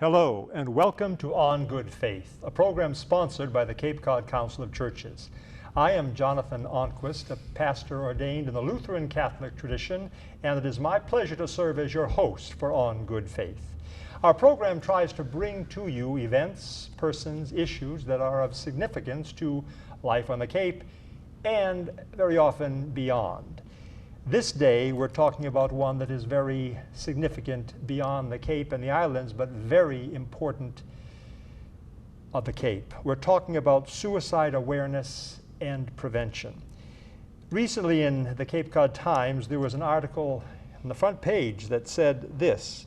Hello, and welcome to On Good Faith, a program sponsored by the Cape Cod Council of Churches. I am Jonathan Onquist, a pastor ordained in the Lutheran Catholic tradition, and it is my pleasure to serve as your host for On Good Faith. Our program tries to bring to you events, persons, issues that are of significance to life on the Cape and very often beyond. This day we're talking about one that is very significant beyond the Cape and the islands, but very important of the Cape. We're talking about suicide awareness and prevention. Recently in the Cape Cod Times there was an article on the front page that said this: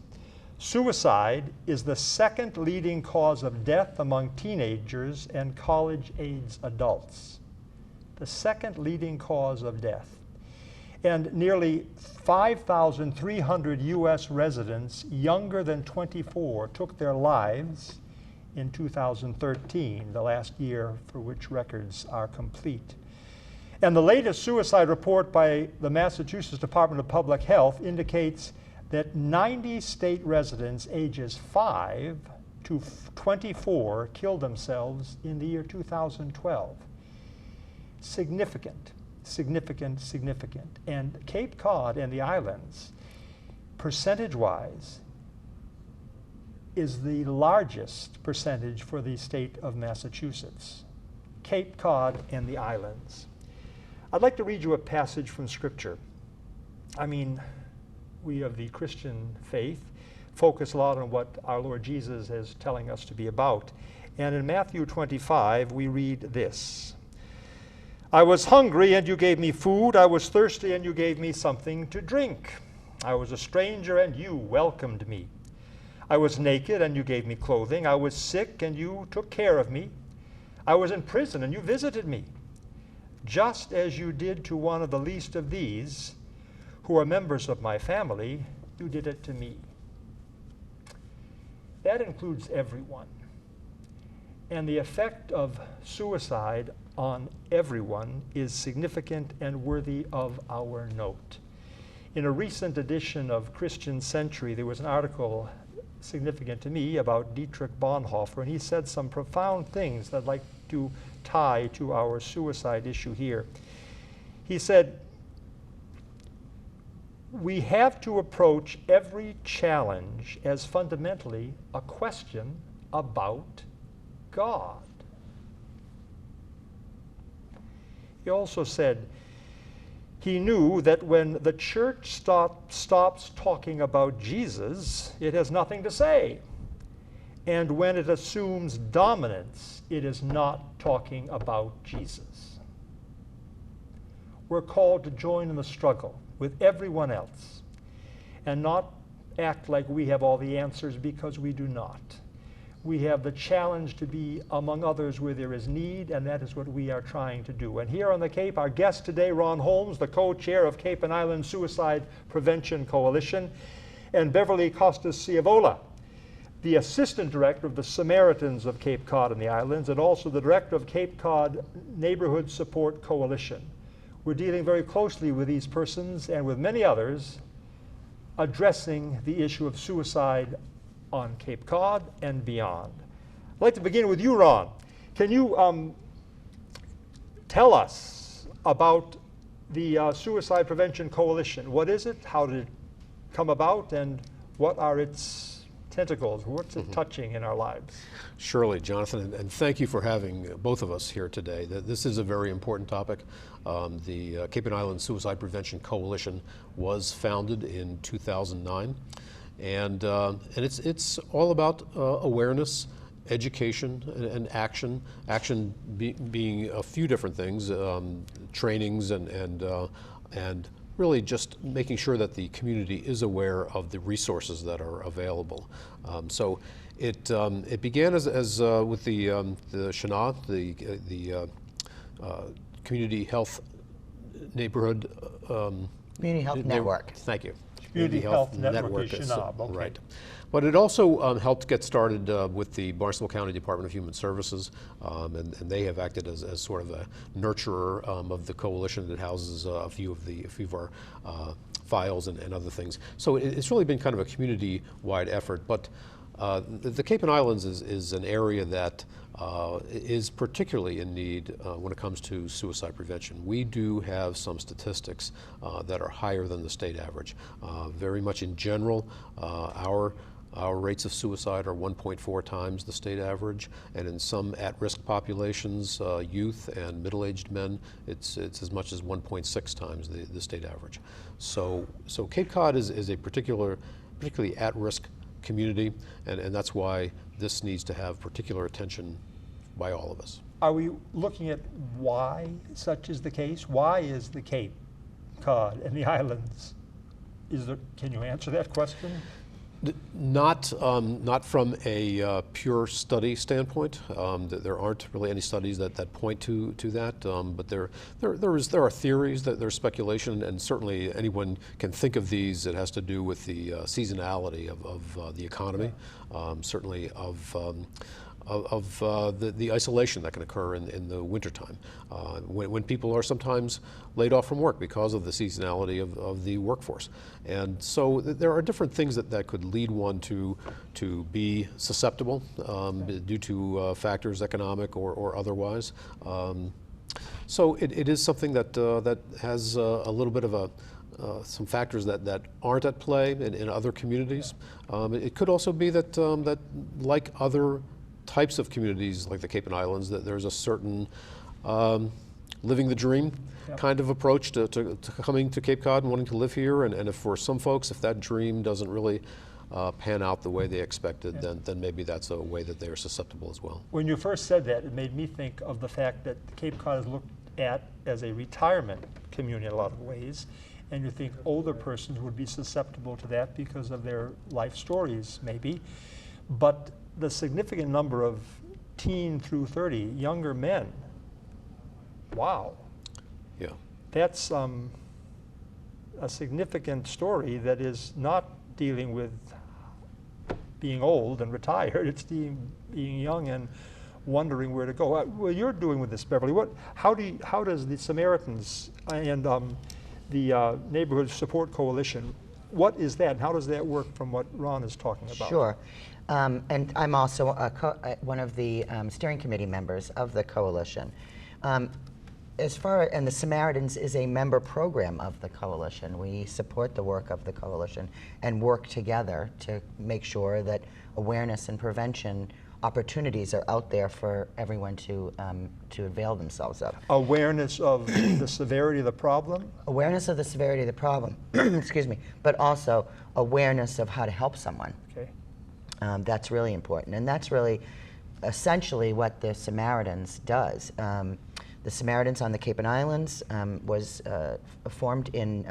suicide is the second leading cause of death among teenagers and college-age adults. The second leading cause of death. And nearly 5,300 U.S. residents younger than 24 took their lives in 2013, the last year for which records are complete. And the latest suicide report by the Massachusetts Department of Public Health indicates that 90 state residents ages 5 to 24 killed themselves in the year 2012. Significant. Significant. And Cape Cod and the islands, percentage-wise, is the largest percentage for the state of Massachusetts. Cape Cod and the islands. I'd like to read you a passage from Scripture. We of the Christian faith focus a lot on what our Lord Jesus is telling us to be about. And in Matthew 25, we read this: I was hungry and you gave me food. I was thirsty and you gave me something to drink. I was a stranger and you welcomed me. I was naked and you gave me clothing. I was sick and you took care of me. I was in prison and you visited me. Just as you did to one of the least of these, who are members of my family, you did it to me. That includes everyone. And the effect of suicide on everyone is significant and worthy of our note. In a recent edition of Christian Century, there was an article significant to me about Dietrich Bonhoeffer, and he said some profound things that I'd like to tie to our suicide issue here. He said, we have to approach every challenge as fundamentally a question about God. He also said he knew that when the church stops talking about Jesus, it has nothing to say. And when it assumes dominance, it is not talking about Jesus. We're called to join in the struggle with everyone else and not act like we have all the answers, because we do not. We have the challenge to be among others where there is need, and that is what we are trying to do. And here on the Cape, our guest today, Ron Holmes, the co-chair of Cape and Island Suicide Prevention Coalition, and Beverly Costas-Ciavola, the assistant director of the Samaritans of Cape Cod and the Islands, and also the director of Cape Cod Neighborhood Support Coalition. We're dealing very closely with these persons and with many others, addressing the issue of suicide on Cape Cod and beyond. I'd like to begin with you, Ron. Can you tell us about the Suicide Prevention Coalition? What is it? How did it come about? And what are its tentacles? What's it touching in our lives? Surely, Jonathan, and thank you for having both of us here today. This is a very important topic. The Cape and Island Suicide Prevention Coalition was founded in 2009. And it's all about awareness, education, and action. Action being a few different things, trainings, and really just making sure that the community is aware of the resources that are available. So it began as with the SHNA, the Community Health Neighborhood Community Health Network. Thank you. Community Health Network is okay. Right. But it also helped get started with the Barnstable County Department of Human Services, and they have acted as sort of a nurturer of the coalition that houses a few of our files and other things. So it's really been kind of a community-wide effort. But The Cape and Islands is an area that is particularly in need when it comes to suicide prevention. We do have some statistics that are higher than the state average. Very much in general, our rates of suicide are 1.4 times the state average, and in some at-risk populations, youth and middle-aged men, it's as much as 1.6 times the state average. So Cape Cod is a particularly at-risk community, and that's why this needs to have particular attention by all of us. Are we looking at why such is the case? Why is the Cape Cod and the islands? Can you answer that question? Not from a pure study standpoint. There aren't really any studies that point to that, but there are theories, that there's speculation, and certainly anyone can think of these. It has to do with the seasonality of the economy, certainly of the isolation that can occur in the wintertime, when people are sometimes laid off from work because of the seasonality of the workforce. And so there are different things that could lead one to be susceptible due to factors, economic or otherwise. So it is something that has a little bit of some factors that aren't at play in other communities. It could also be that like other types of communities like the Cape and Islands, that there's a certain living the dream kind of approach to coming to Cape Cod and wanting to live here, and if for some folks, if that dream doesn't really pan out the way they expected, then maybe that's a way that they are susceptible as well. When you first said that, it made me think of the fact that Cape Cod is looked at as a retirement community in a lot of ways, and you think older persons would be susceptible to that because of their life stories, maybe, but the significant number of teen through 30 younger men. Wow. Yeah. That's a significant story that is not dealing with being old and retired. It's being young and wondering where to go. Well, you're doing with this, Beverly. How does the Samaritans and the Neighborhood Support Coalition, what is that, and how does that work from what Ron is talking about? Sure. And I'm also one of the steering committee members of the coalition. And the Samaritans is a member program of the coalition. We support the work of the coalition and work together to make sure that awareness and prevention opportunities are out there for everyone to avail themselves of. Awareness of the severity of the problem? Awareness of the severity of the problem, excuse me, but also awareness of how to help someone. Okay. That's really important, and that's really essentially what the Samaritans does. The Samaritans on the Cape and Islands was formed in,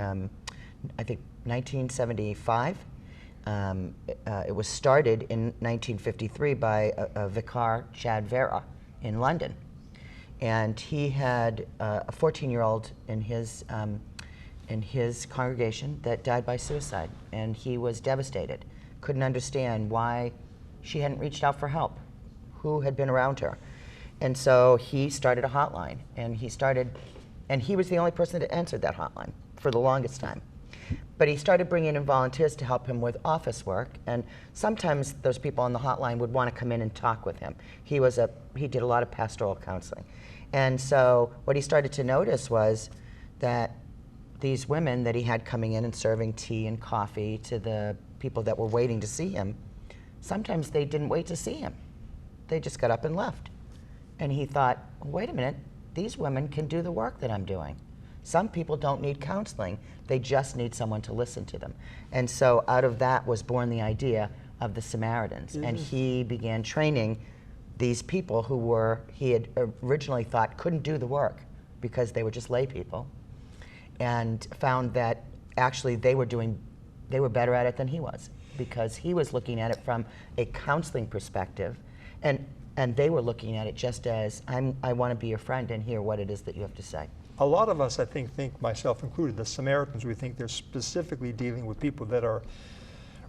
I think, 1975. It was started in 1953 by a vicar, Chad Vera, in London. And he had a 14-year-old in his congregation that died by suicide, and he was devastated. Couldn't understand why she hadn't reached out for help, who had been around her. And so he started a hotline, and he was the only person that answered that hotline for the longest time. But he started bringing in volunteers to help him with office work, and sometimes those people on the hotline would want to come in and talk with him. He did a lot of pastoral counseling. And so what he started to notice was that these women that he had coming in and serving tea and coffee to the people that were waiting to see him, sometimes they didn't wait to see him. They just got up and left. And he thought, wait a minute, these women can do the work that I'm doing. Some people don't need counseling, they just need someone to listen to them. And so out of that was born the idea of the Samaritans. And he began training these people who he had originally thought couldn't do the work because they were just lay people, and found that actually they were better at it than he was, because he was looking at it from a counseling perspective, and they were looking at it just as, I want to be your friend and hear what it is that you have to say. A lot of us, I think, myself included, the Samaritans, we think they're specifically dealing with people that are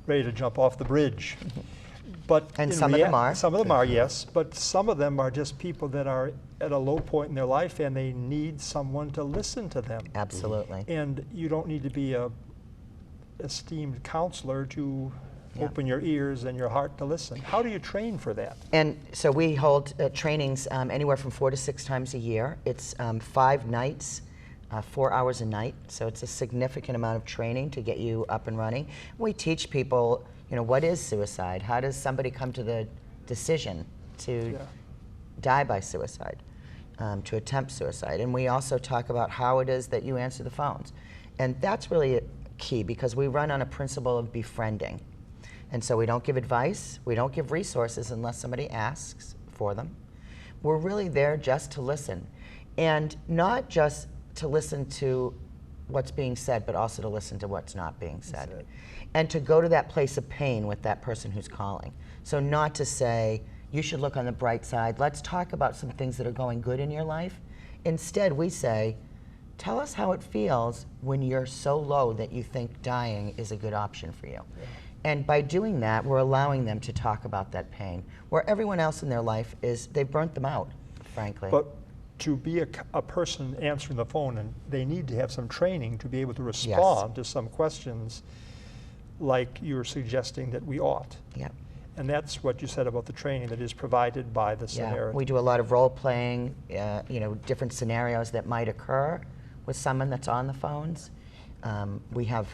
ready to jump off the bridge. But some of them are. Some of them are, yes. But some of them are just people that are at a low point in their life and they need someone to listen to them. Absolutely. And you don't need to be a esteemed counselor to Yeah. Open your ears and your heart to listen. How do you train for that? And so we hold trainings anywhere from 4 to 6 times a year. It's 5 nights, 4 hours a night. So it's a significant amount of training to get you up and running. We teach people, what is suicide? How does somebody come to the decision to die by suicide, to attempt suicide? And we also talk about how it is that you answer the phones. And that's really key, because we run on a principle of befriending. And so we don't give advice, we don't give resources unless somebody asks for them. We're really there just to listen. And not just to listen to what's being said, but also to listen to what's not being said. And to go to that place of pain with that person who's calling. So not to say, you should look on the bright side, let's talk about some things that are going good in your life. Instead, we say, tell us how it feels when you're so low that you think dying is a good option for you. And by doing that, we're allowing them to talk about that pain, where everyone else in their life they've burnt them out, frankly. But to be a person answering the phone, and they need to have some training to be able to respond to some questions like you're suggesting that we ought. Yeah. And that's what you said about the training that is provided by the Yeah, Samaritans. we do a lot of role playing, different scenarios that might occur with someone that's on the phones. We have,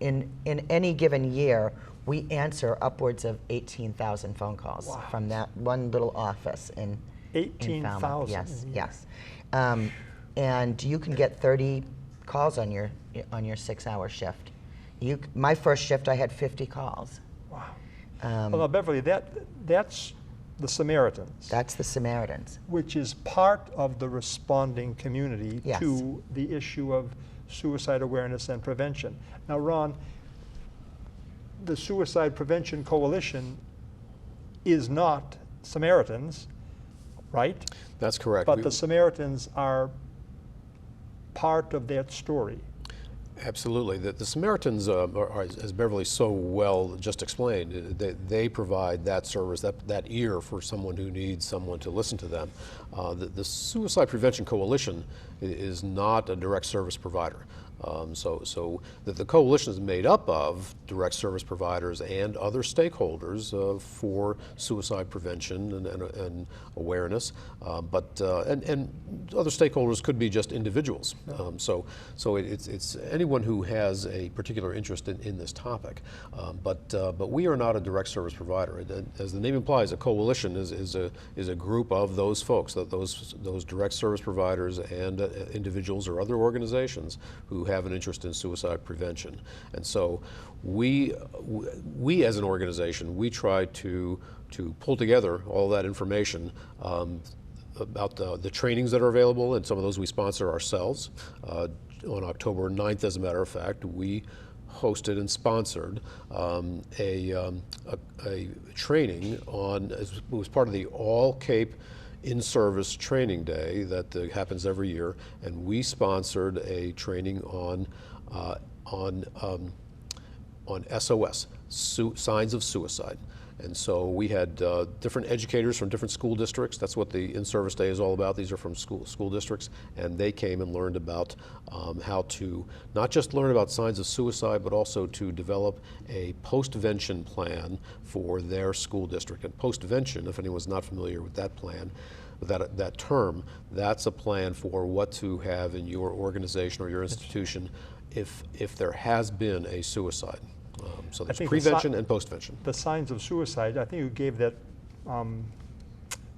in any given year, we answer upwards of 18,000 phone calls from that one little office in 18,000? Yes, yes. And you can get 30 calls on your 6-hour shift. My first shift, I had 50 calls. Wow. Well, now, Beverly, that's the Samaritans. That's the Samaritans. Which is part of the responding community Yes. to the issue of suicide awareness and prevention. Now, Ron, the Suicide Prevention Coalition is not Samaritans, right? That's correct. But the Samaritans are part of that story. Absolutely. The Samaritans, are, as Beverly so well just explained, they provide that service, that ear for someone who needs someone to listen to them. The Suicide Prevention Coalition is not a direct service provider. So the coalition is made up of direct service providers and other stakeholders for suicide prevention and awareness, but other stakeholders could be just individuals. So it's anyone who has a particular interest in this topic, but we are not a direct service provider. As the name implies, a coalition is a group of those folks, those direct service providers and individuals or other organizations who have an interest in suicide prevention. And so we as an organization, we try to pull together all that information about the trainings that are available, and some of those we sponsor ourselves. On October 9th, as a matter of fact, we hosted and sponsored a training it was part of the All Cape in-service training day that happens every year, and we sponsored a training on SOS, signs of suicide. And so we had different educators from different school districts. That's what the in-service day is all about. These are from school districts, and they came and learned about how to not just learn about signs of suicide, but also to develop a postvention plan for their school district. And postvention, if anyone's not familiar with that plan, that term, that's a plan for what to have in your organization or your institution if there has been a suicide. So there's prevention and postvention. The signs of suicide, I think you gave that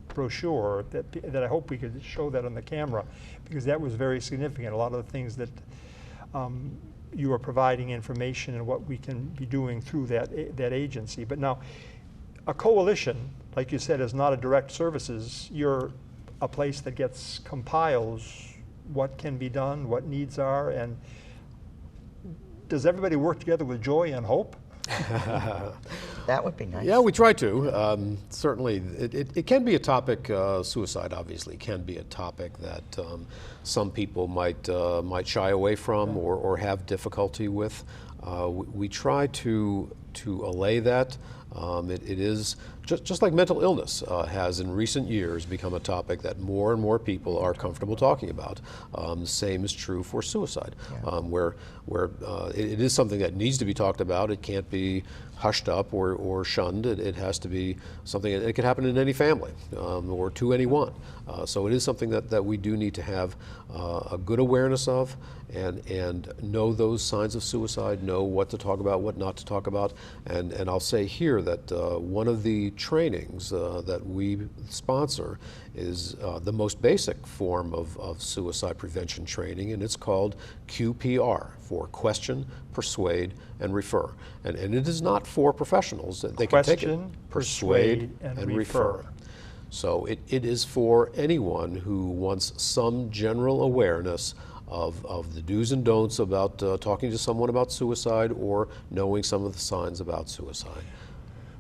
brochure that I hope we could show that on the camera, because that was very significant. A lot of the things that you are providing information and what we can be doing through that agency. But now, a coalition, like you said, is not a direct services. You're a place that compiles what can be done, what needs are, and does everybody work together with joy and hope? That would be nice. Yeah, we try to. Certainly, it can be a topic. Suicide, obviously, can be a topic that some people might shy away from or have difficulty with. We try to allay that. It is Just like mental illness has in recent years become a topic that more and more people are comfortable talking about. The same is true for suicide, where it is something that needs to be talked about. It can't be hushed up or shunned. It has to be something, it can happen in any family or to anyone. So it is something that we do need to have a good awareness of and know those signs of suicide, know what to talk about, what not to talk about. And I'll say here that one of the trainings that we sponsor is the most basic form of suicide prevention training, and it's called QPR, for Question, Persuade, and Refer. And it is not for professionals. They can take it. Persuade, and refer. So it is for anyone who wants some general awareness of the do's and don'ts about talking to someone about suicide or knowing some of the signs about suicide.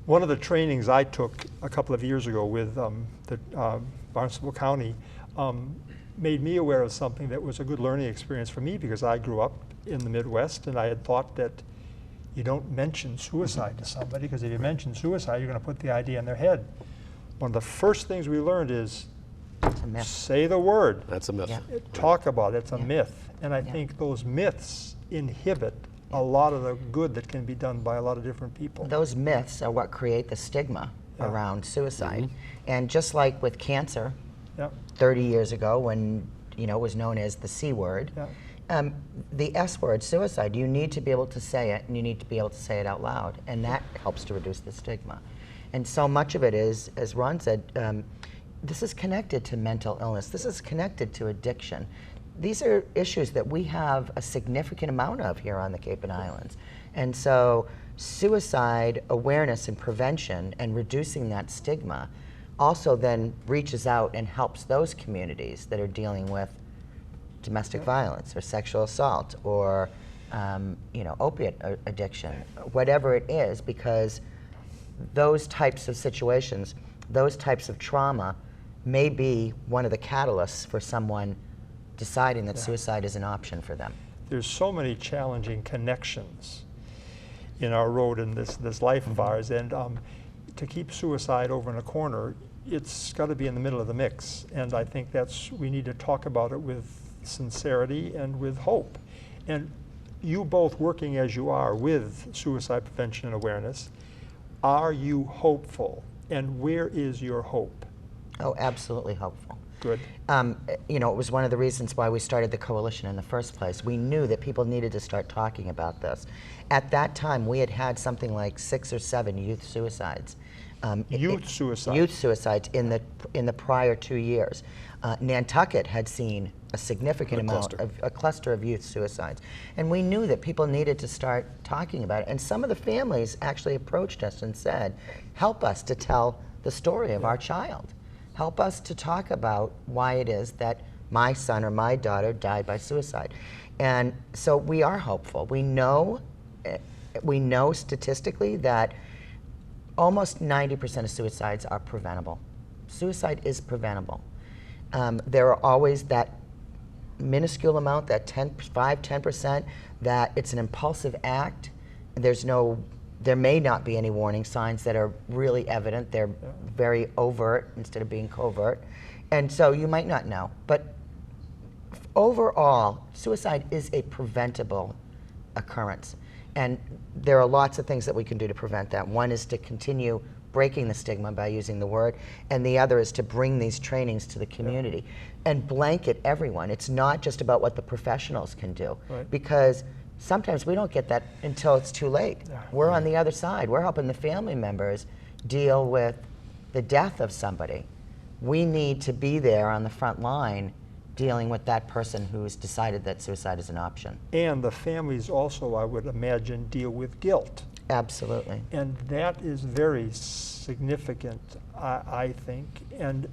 One of the trainings I took a couple of years ago with Barnstable County made me aware of something that was a good learning experience for me, because I grew up in the Midwest and I had thought that you don't mention suicide to somebody, because if you mention suicide, you're going to put the idea in their head. One of the first things we learned is say the word. That's a myth. Yeah. Talk about it. It's a myth. And I think those myths inhibit a lot of the good that can be done by a lot of different people. Those myths are what create the stigma around suicide. And just like with cancer, 30 years ago when it was known as the C word, the S word, suicide, you need to be able to say it, and you need to be able to say it out loud, and that helps to reduce the stigma. And so much of it is, as Ron said, this is connected to mental illness. This is connected to addiction. These are issues that we have a significant amount of here on the Cape and Islands. And so suicide awareness and prevention and reducing that stigma also then reaches out and helps those communities that are dealing with domestic violence or sexual assault or opiate addiction, whatever it is, because those types of situations, those types of trauma may be one of the catalysts for someone deciding that suicide is an option for them. There's so many challenging connections in our road in this life of ours, and to keep suicide over in a corner, it's got to be in the middle of the mix. And I think we need to talk about it with sincerity and with hope. And you both working as you are with suicide prevention and awareness, are you hopeful? And where is your hope? Oh, absolutely hopeful. Good. It was one of the reasons why we started the coalition in the first place. We knew that people needed to start talking about this. At that time, we had something like 6 or 7 youth suicides. Youth suicides? Youth suicides in the prior 2 years. Nantucket had seen a significant amount of a cluster of youth suicides. And we knew that people needed to start talking about it. And some of the families actually approached us and said, help us to tell the story of our child. Help us to talk about why it is that my son or my daughter died by suicide. And so we are hopeful. We know statistically that almost 90% of suicides are preventable. Suicide is preventable. There are always that minuscule amount, that 5–10%, that it's an impulsive act. There may not be any warning signs that are really evident. They're very overt instead of being covert. And so you might not know. But overall, suicide is a preventable occurrence. And there are lots of things that we can do to prevent that. One is to continue breaking the stigma by using the word, and the other is to bring these trainings to the community and blanket everyone. It's not just about what the professionals can do, because sometimes we don't get that until it's too late. We're on the other side. We're helping the family members deal with the death of somebody. We need to be there on the front line dealing with that person who's decided that suicide is an option. And the families also, I would imagine, deal with guilt. Absolutely. And that is very significant, I think. And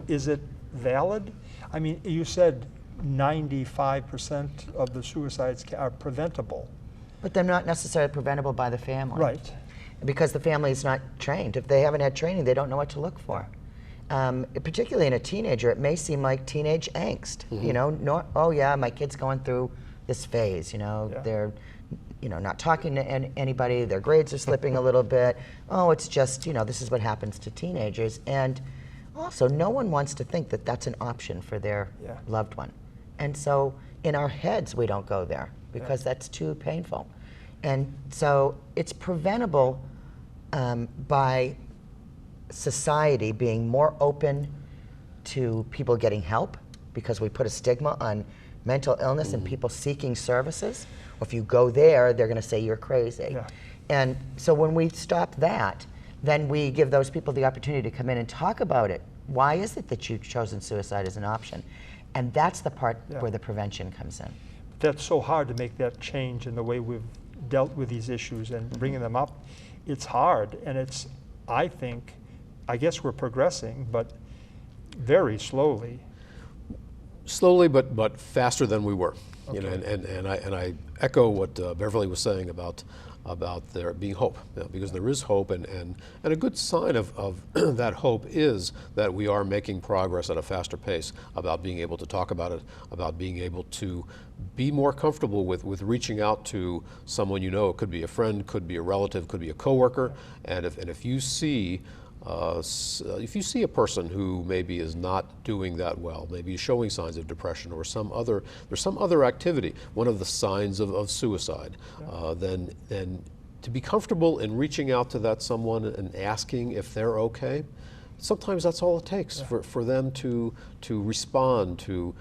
is it valid? I mean, you said 95% of the suicides are preventable. But they're not necessarily preventable by the family. Right. Because the family is not trained. If they haven't had training, they don't know what to look for. Particularly in a teenager, it may seem like teenage angst. Oh yeah, my kid's going through this phase. They're not talking to anybody, their grades are slipping a little bit. Oh, it's just, this is what happens to teenagers. And also, no one wants to think that that's an option for their loved one. And so in our heads, we don't go there because that's too painful. And so it's preventable by society being more open to people getting help, because we put a stigma on mental illness and people seeking services. Or if you go there, they're going to say you're crazy. Yeah. And so when we stop that, then we give those people the opportunity to come in and talk about it. Why is it that you've chosen suicide as an option? And that's the part where the prevention comes in. That's so hard to make that change in the way we've dealt with these issues and bringing them up. It's hard, and it's, I guess we're progressing, but very slowly. Slowly, but faster than we were. Okay. And I echo what Beverly was saying about there being hope, because there is hope, and a good sign of that hope is that we are making progress at a faster pace about being able to talk about it, about being able to be more comfortable with reaching out to someone. It could be a friend, could be a relative, could be a coworker, and if you see a person who maybe is not doing that well, maybe showing signs of depression or there's some other activity, one of the signs of suicide, then to be comfortable in reaching out to that someone and asking if they're okay. Sometimes that's all it takes for them to respond to,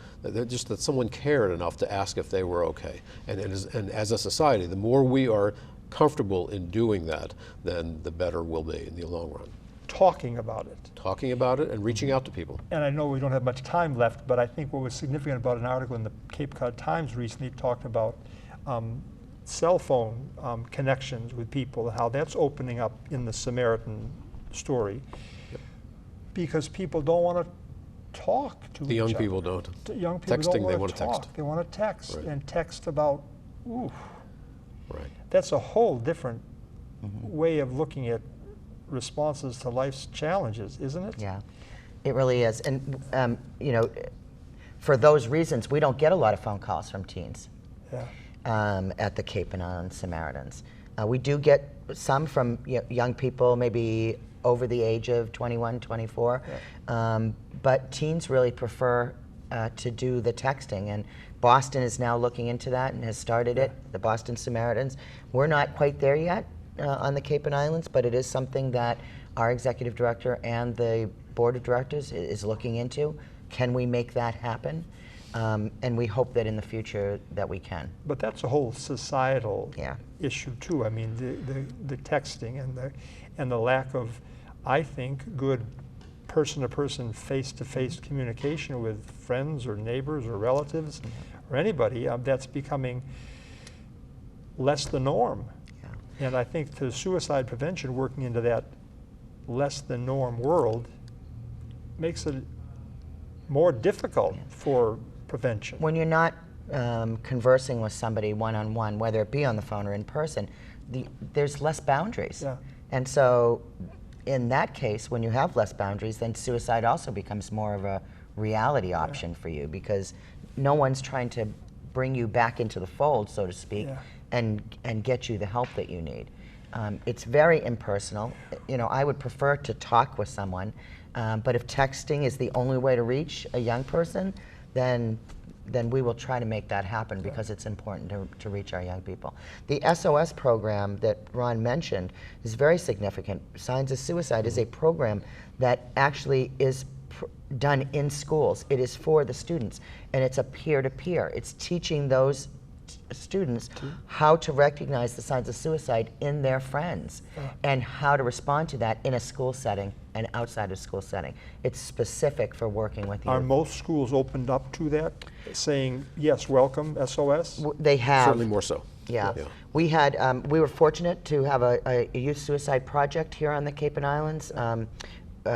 just that someone cared enough to ask if they were okay. And as a society, the more we are comfortable in doing that, then the better we'll be in the long run. Talking about it and reaching out to people. And I know we don't have much time left, but I think what was significant about an article in the Cape Cod Times recently talked about cell phone connections with people, how that's opening up in the Samaritan story. Yep. Because people don't want to talk to each other. The young people don't. Young people Texting, don't they want to talk. Text. They want to text, right. And text about, ooh. Right. That's a whole different way of looking at responses to life's challenges, isn't it? Yeah, it really is. And for those reasons, we don't get a lot of phone calls from teens at the Cape and Island Samaritans. We do get some from young people, maybe over the age of 21, 24, but teens really prefer to do the texting. And Boston is now looking into that and has started it, the Boston Samaritans. We're not quite there yet on the Cape and Islands, but it is something that our executive director and the board of directors is looking into. Can we make that happen? And we hope that in the future that we can. But that's a whole societal issue too. I mean, the texting and the lack of, I think, good person-to-person, face-to-face communication with friends or neighbors or relatives or anybody, that's becoming less the norm. And I think the suicide prevention, working into that less than norm world, makes it more difficult for prevention. When you're not conversing with somebody one-on-one, whether it be on the phone or in person, there's less boundaries. Yeah. And so in that case, when you have less boundaries, then suicide also becomes more of a reality option for you, because no one's trying to bring you back into the fold, so to speak, and get you the help that you need. It's very impersonal. I would prefer to talk with someone, but if texting is the only way to reach a young person, then we will try to make that happen, because it's important to reach our young people. The SOS program that Ron mentioned is very significant. Signs of Suicide is a program that actually is done in schools. It is for the students, and it's a peer-to-peer. It's teaching those students how to recognize the signs of suicide in their friends and how to respond to that in a school setting and outside of school setting. It's specific for working with youth. Are most schools opened up to that, saying, yes, welcome, SOS? They have. Certainly more so. Yeah. We were fortunate to have a youth suicide project here on the Cape and Islands.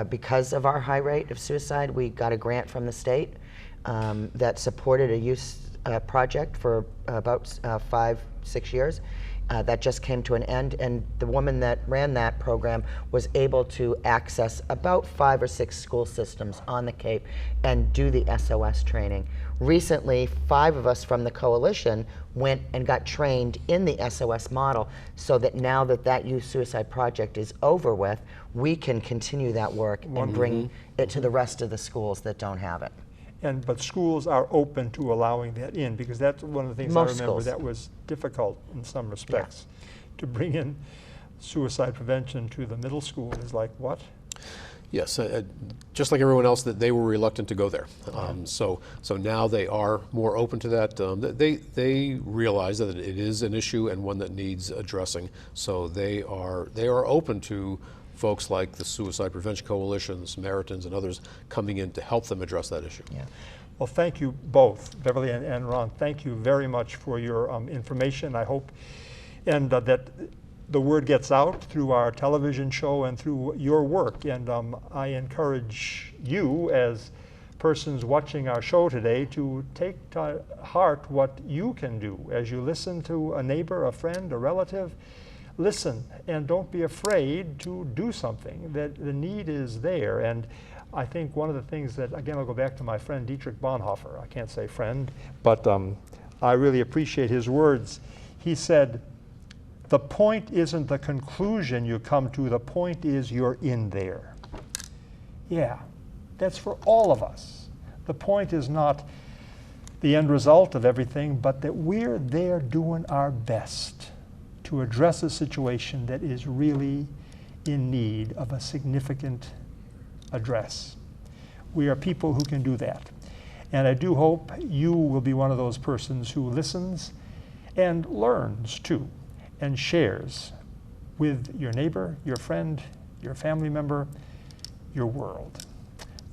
Because of our high rate of suicide, we got a grant from the state that supported a youth project for about 5-6 years, that just came to an end, and the woman that ran that program was able to access about 5 or 6 school systems on the Cape and do the SOS training. Recently, 5 of us from the coalition went and got trained in the SOS model, so that now that that youth suicide project is over with, we can continue that work and bring it to the rest of the schools that don't have it. But schools are open to allowing that in, because that's one of the things Most I remember schools. that was difficult in some respects. To bring in suicide prevention to the middle school is like, what? Yes, just like everyone else, that they were reluctant to go there. So now they are more open to that. They realize that it is an issue and one that needs addressing. So they are open to folks like the Suicide Prevention Coalition, the Samaritans, and others coming in to help them address that issue. Yeah. Well, thank you both, Beverly and Ron. Thank you very much for your information. I hope that the word gets out through our television show and through your work. And I encourage you, as persons watching our show today, to take to heart what you can do as you listen to a neighbor, a friend, a relative. Listen, and don't be afraid to do something. That the need is there. And I think one of the things that, again, I'll go back to my friend Dietrich Bonhoeffer. I can't say friend, but I really appreciate his words. He said, the point isn't the conclusion you come to, the point is you're in there. Yeah, that's for all of us. The point is not the end result of everything, but that we're there doing our best to address a situation that is really in need of a significant address. We are people who can do that. And I do hope you will be one of those persons who listens and learns too, and shares with your neighbor, your friend, your family member, your world.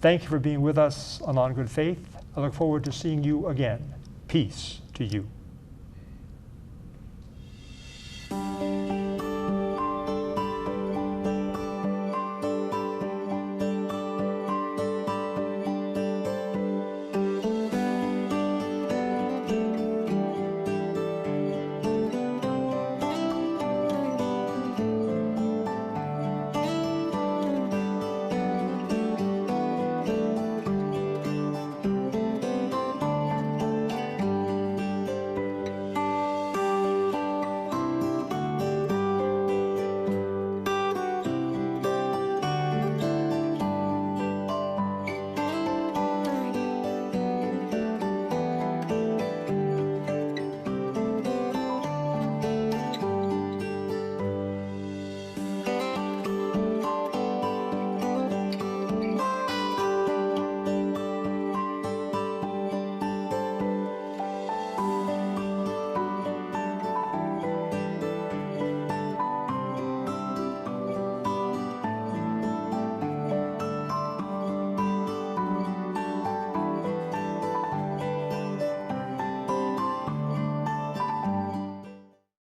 Thank you for being with us on Good Faith. I look forward to seeing you again. Peace to you.